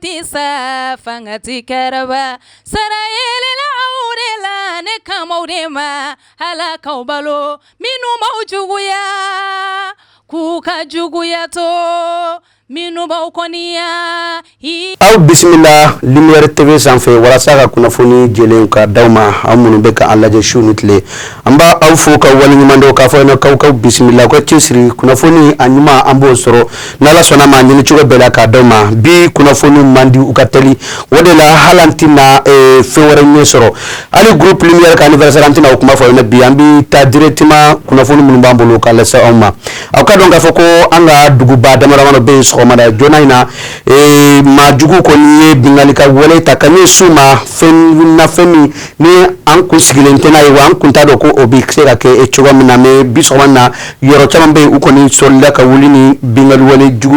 tisa fangati karaba sarayele la aurela ne kamaurema halaka balo minu maujuguya kuka juguya to minu baukoniya aw bismillah lumière tv sanfé wala saka kuna foni jelen ka dawma amunu be ka Allah je shunitle amba aw fo ka wali mando ka fo no kaw bismillah ko tisri kuna foni anyuma ambo soro nala sona ma nyini chugo bela ka dawma bi kuna foni mandi ukateli wodela halantina fe wara nyesoro ali groupe lumière ka anniversaire antina kuma fo na bi ambi ta directement kuna foni mun bambolo ka lesa amma aw ka donga fo ko anga dugu ba damara be komada jonaina majugu ko ni bingali ka wole takani suma fen na femi ni an ko sigilentena yi wan kunta do ko obi xera ke e choga mina me bisomana yoro chambe ukoni solla ka wulini bingali wole jugu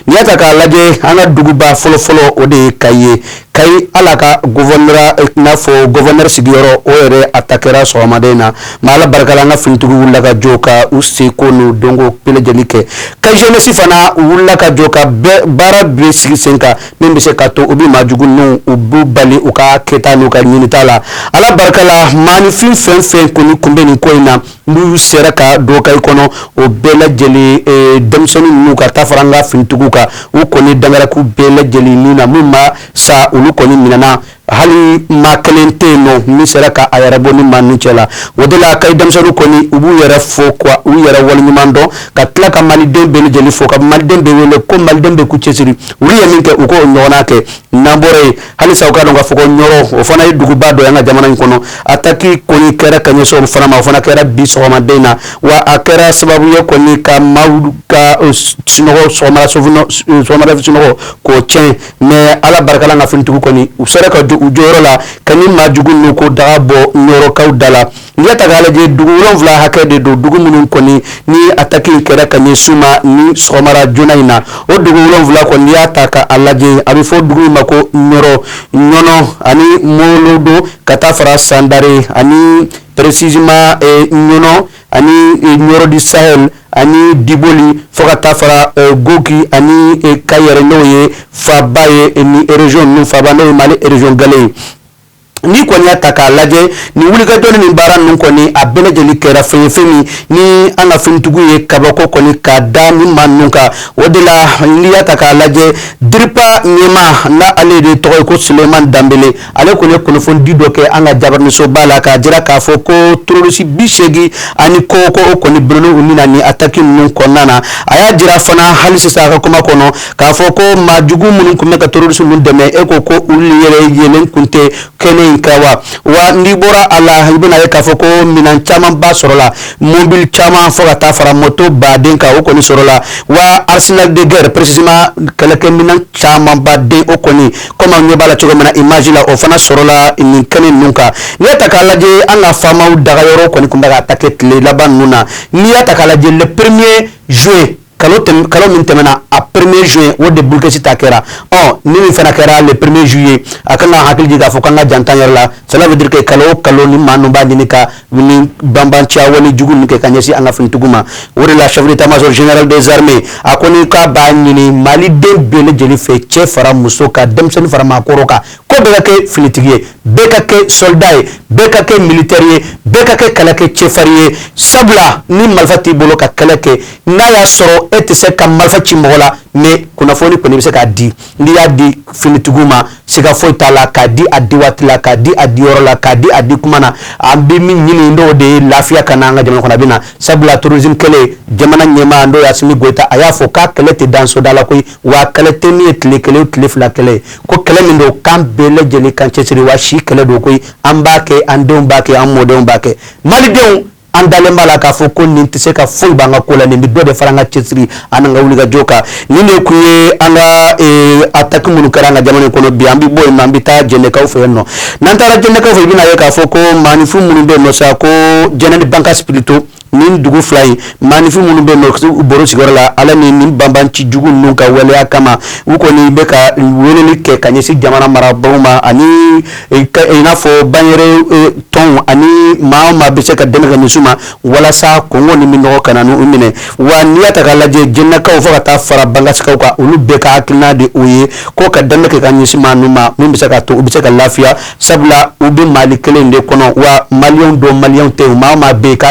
ni ata ka laje ana dugu ba folo ode kaye kai alaka gouverneur na fo gouverneur sigiyoro ore atakera so madena mala barkala nga fintugu wulla ka joka usse ko no dongo pele jelike kai jeunesse fana wulla ka joka bara be sigi senka membe se kato obi majugu no ubu bali uka keta no ka nyinitala ala barkala mani fin fen ko ni kumbeni ko ina ndu seraka do kai kono o bela jeli demsoni nu ka tafaranga fintugu ka ukoni dangara ku bela jeli nina mumma sa ulukoni minana hali makalente no misera ka ayarabo ni manuchela wodela kay demsonu koni ubu yara fo kwa u yara wal nyumando ka tlaka mali dembe ni jeli fo ka mali dembe wele ko mali dembe ku chesiri uriya minke uko nyona ke nambore hali sauka donga fo ko nyoro o fana dugu bado yanga jamana nkono ataki koni kera kanyeso fana ma fana kera biso ma dena wa akera sababu ye koni ka mauka sinogo somara sinogo ko chen me ala barkala nga fintugu koni usara ka ujoro la kani majugu nuko dabo nyoro kaudala ngata gala je dugu ronvla hakade do dugu munun koni ni ataki kera kanye suma ni somara junaina o dugu ronvla koni ataka alaje abifo dugu mako nyoro nyono ani molodo katafara sandare ani précisément nyono ani nyoro di Sahel ani diboli fokata fara goki ani kayere noye fabaye ni region nu fabano mali region galé ni koni ataka laje ni wulika doni ni baran nun koni abene jeli kera femi ni ana fintugu ye kabako koni kada ni manunka wodela ni ataka laje dripa nyema na ale de toy ko Suleiman Dambele ale koni kono fon dido ke anga jabarni so bala ka jira ka foko trolosi bishegi ani koko koni brolo unina ni ataki nun konana aya jira fana halisi saka kuma kono ka foko majugu munun kuma ka trolosi mun deme ekoko uli yelen kunte kene kawa wa ndibora ala ibina ye kafoko minan chama ba sorola mobile chama foga ta fara moto ba den ka okoni sorola wa arsenal de guerre précisément keleke minan chama ba den okoni comme on yebala chogo mana image la ofana sorola ni kene nunka ni atakalaje anga fama daga yoro koni kumba attaque le laban nuna ni atakalaje le 1er juillet kalo min temena a 1er juin wode bulke sita kera ni mi fana kera le 1er juillet akanga hakil diga fo kanga jantanyer la cela veut dire que kalo ni manu ba ni ka ni bambantia woni jugu ni ke kanyesi anga fintuguma wore la chef d'état-major général des armées akoni ka ba ni mali dembele jeli fe che fara musoka demsen fara makoroka ko be ke finitigie beka ke soldat beka ke militaire beka ke kalake che farie sabla ni malfati bolo ka kalake na ya soro ete se ka malfati mola me kuna foni ko ni se ka di ndi ya di finituguma sika foi tala ka di adi watla ka di adi orola ka di adi kumana ambi min nyini ndo de lafia kananga jamana kona bina sabla tourisme kele jamana nyema ndo ya simi goita aya fo ka kele te danso dala koy wa kele te ni etle kele fla kele ko kele min do kambele jeli kan chesiri wa shi kele do koy ambake ande mbake amode mbake mali dew andale mala ka fo ko ninti se ka fo banga ko la ni do de faranga chesiri ananga wuliga joka nine kuye anga attaque munu karanga jamane kono bi ambi boy mambi ta jene ka fo no nantara jene ka fo bina ye ka fo ko manifu munu be no sa ko jene banka spirito nin dugu fila in maanifin minnu bɛ yen nɔ baro sigiyɔrɔ la ala ni nin banbanci jugu ninnu ka waleya kama u kɔni bɛ ka weleli kɛ ka ɲɛsin jamana marabagaw ma ani i n'a fɔ banyɛrɛ tɔnw ani maa o maa bɛ se ka dɛmɛ ka ɲɛsin u ma walasa kɔngɔ ni minɔgɔ kana n'u minɛ wa n'i y'a ta k'a lajɛ jɛnnakaw fo ka taa fara bangasikaw kan olu bɛɛ ka hakilina de o ye ko ka dɛmɛ kɛ ka ɲɛsin maa ninnu ma min bɛ se ka to u bɛ se ka lafiya sabula u bɛ Mali kelen de kɔnɔ wa maliyɛnw dɔn maliyɛnw tɛ maa o maa bɛ yen ka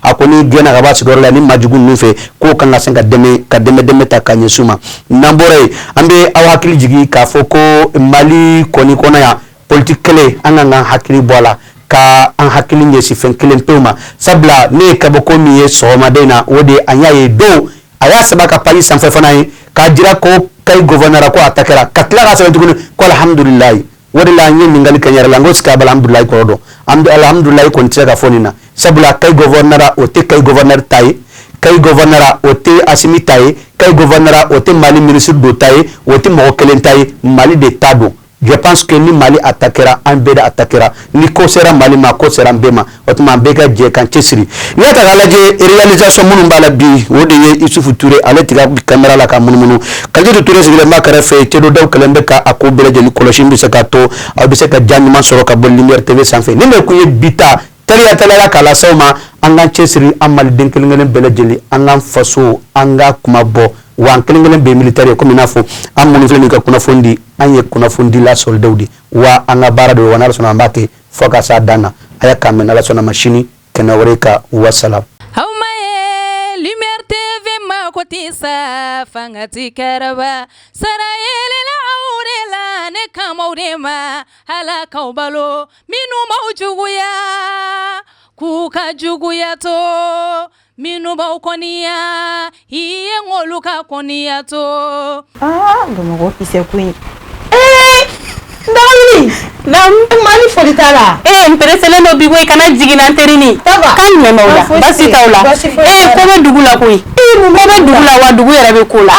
a kɔni gɛnna ka bɔ a sigiyɔrɔ la ni maajugu ninnu fɛ k'o kan ka se ka dɛmɛ ta ka ɲɛsin u ma n'an bɔra yen an bɛ aw hakili jigin k'a fɔ ko Mali kɔni kɔnɔ yan politique kɛlɛ an kan ka hakili bɔ a la ka an hakili ɲɛsin fɛn kelen pewu ma sabula ne ye kabako min ye sɔgɔmaden na o de an y'a ye don a y'a sɛbɛn ka page sanfɛ fana ye k'a jira ko Kayi gouverneur ko a ta kɛra ka tila k'a sɛbɛn tuguni ko alhamdulilayi o de la an ye ɲininkali kɛ n yɛrɛ la n ko sika alhamdulilayi kɔrɔ dɔn alhamdulilayi kɔni tɛ se ka fɔ nin na sabula Kayi gouverneur o tɛ Kayi gouverneur ta ye Kayi gouverneur o tɛ Asimi ta ye Kayi gouverneur o tɛ Mali ministre dɔ ta ye o tɛ mɔgɔ kelen ta ye Mali de ta don je pense que ni Mali attaquera an bɛɛ de attaquera ni ko sera Mali ma ko sera an bɛɛ ma o tuma an bɛɛ ka jɛ k'an cɛsiri n'i y'a ta k'a lajɛ réalisation minnu b'a la bi o de ye Isufu Ture ale tigɛ caméra la ka munumunu Kalidu Ture sigilen b'a kɛrɛfɛ Cɛdo Dawu kɛlen bɛ ka a ko bɛɛ lajɛlen kɔlɔsi bɛ se ka to aw bɛ se ka diya ɲuman sɔrɔ ka bɔ Lumière TV sanfɛ ni ne kun ye bi ta teliya k'a lasew ma an k'an cɛsiri an maliden kelen kelen bɛɛ lajɛlen an k'an faso an ka kuma bɔ wa an kelen kelen bɛɛ militaire komi i n'a fɔ an minnu filɛ nin ka kunnafoni di an ye kunnafoni la soldaw de wa an ka baara de wa n'Ala sɔnna an b'a kɛ fo ka s'a dan na a y'a k'an mɛn n'Ala sɔnna ma sini kɛnɛ wɛrɛ ka wassalam. Aw ma ye Lumière TV ma ko ti sa fanga ti kɛrɛba sara yelela aw de la ne kamaw de ma Ala k'aw balo minnu m'aw juguya k'u ka juguya to minnu b'aw kɔniya i ye ng'olu ka kɔniya to. Bamakɔ kisɛ ko in Ndawuli Mali foli t'a la n pereselen do bi koyi kana jigin an terini kan mɛmɛ o la basi t'aw la ko bɛ dugu la koyi ko bɛ dugu la wa dugu yɛrɛ bɛ ko la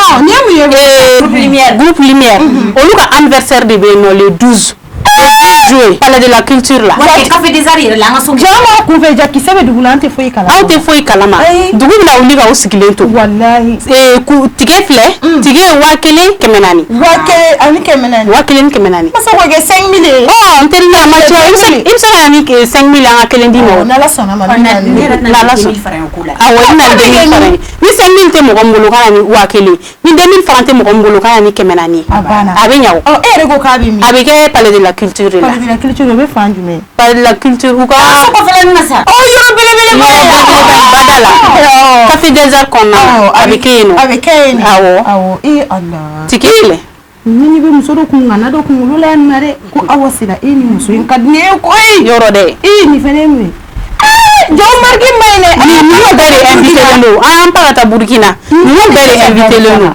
groupe lumière olu ka anniversaire de bɛ yen nɔ le 12 juillet palais de la culture la café des arts yɛrɛ la an ka so jama kunfɛ ja kisɛ bɛ dugu la an tɛ foyi kalama aw tɛ foyi kalama dugu bɛna wuli ka o sigilen to wallahi tige filɛ tige ye 1400 ani 400 1400 masa ko kɛ 5000 n teri na ma cɛ i bɛ se ka ni 5000 an ka kelen di ma n'Ala sɔnna ma n'Ala sɔnna awɔ i na 2000 fara ni 5000 tɛ mɔgɔ min bolo kana ni 1000 ni 2000 fara tɛ mɔgɔ min bolo kana ni 400 a banna a bɛ ɲa o e yɛrɛ ko k'a bɛ min a bɛ kɛ palais de la culture la palais de la culture o bɛ fan jumɛn palais de la culture u ka kɔfɛla na sa yɔrɔ belebele bada la café des arts kɔnɔna a bɛ kɛ yen nɔ a bɛ kɛ yen awɔ Allah tike filɛ ni bɛ muso dɔ kun ŋana dɔ kunkolo la yan nɔ dɛ ko Awa Sira e ni muso in ka di ne ye koyi yɔrɔ dɛ nin fana ye mun ye jɔn mariki ma ɲi dɛ ninnu bɛɛ de invité len don an pa ka taa Burkina ninnu bɛɛ de invité len don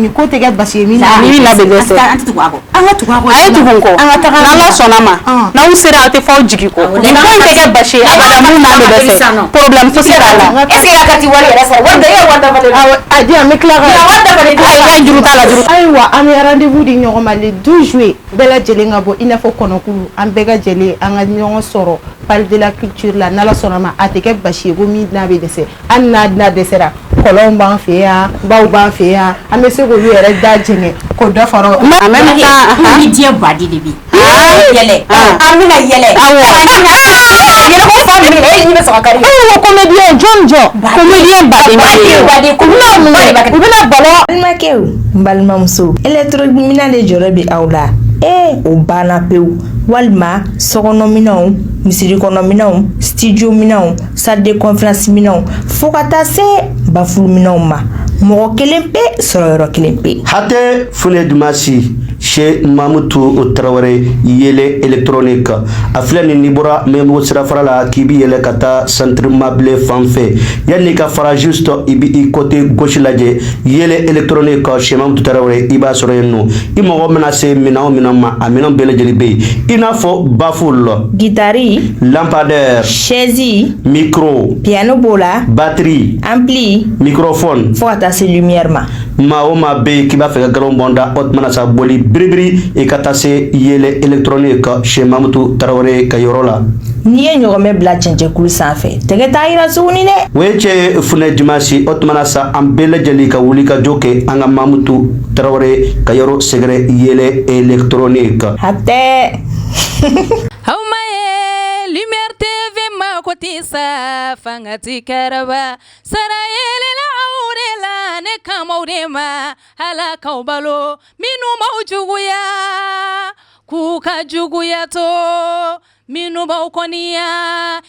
ni ko tɛ kɛ basi ye min na bɛ dɛsɛ an ka tugu a kɔ a ye tugu n kɔ n'Ala sɔnna ma n'aw sera aw tɛ fɔ aw jigi kɔ nin ko in tɛ kɛ basi ye abada mun n'a bɛ dɛsɛ problème fosi t'a la est-ce que a ka ti wari yɛrɛ sara wari da e ye wari dafalen a di an bɛ tila ka wari dafalen a juru t'a la juru ayiwa an bɛ rendez-vous di ɲɔgɔn ma le 12 juillet bɛɛ lajɛlen ka bɔ i n'a fɔ kɔnɔkulu an bɛɛ ka jɛlen an ka ɲɔgɔn sɔrɔ palais de la culture la n'Ala sɔnna ma a tɛ kɛ basi ye ko min n'a bɛ dɛsɛ hali n'a dɛsɛra kɔlɔnw b'an fɛ yan baw b'an fɛ yan an bɛ se k'olu yɛrɛ da jɛngɛ k'o dɔ fara en même temps ni diɲɛ badi de bi yɛlɛ an bɛna yɛlɛ yɛlɛ ko fa mi e ɲɛ bɛ sɔrɔ kari ko comédien jɔn comédien baden u bɛna balo balimakɛw n balimamuso électrominɛ de jɔrɔ bi aw la o banna pewu walima sokɔnɔminɛnw misirikɔnɔminɛnw studio minɛnw salle de conférence minɛnw fo ka taa se bafuluminɛnw ma mɔgɔ kelen pe sɔrɔ yɔrɔ kelen pe hatɛ fune dumasi Che Mamutu Traoré yele électronique a filɛ nin ni bɔra Membo sirafara la k'i bi yɛlɛ ka taa centre mable fan fɛ yanni ka fara juste i bi i côté gauche lajɛ yele électronique Che Mamutu Traoré i b'a sɔrɔ yen nɔ i mɔgɔ mana se minɛn o minɛn ma a minɛn bɛɛ lajɛlen bɛ yen i n'a fɔ baffle guitare lampadaire chaise micro piano b'o la batterie ampli microphone fo ka taa se lumière ma ma o ma be ki b'a fɛ ka galon bonda otmana sa boli biribiri e ka taa se yele électronique chez Mamutu Tarawele ka yɔrɔ la ni ye ɲɔgɔmɛ bila cɛncɛnkulu sanfɛ tɛgɛ t'a yira suguni dɛ o ye cɛ funɛ dimanche otmana sa an bɛɛ lajɛlen ka wuli ka jɔ kɛ an ka Mamutu Tarawele ka yɔrɔ sɛgɛrɛ yele électronique hatɛ Lumière TV ma kotisa fangati karaba sarayele la aurela ne kamaurema hala kaubalo minu maujuguya kuka juguya to minu baukoniya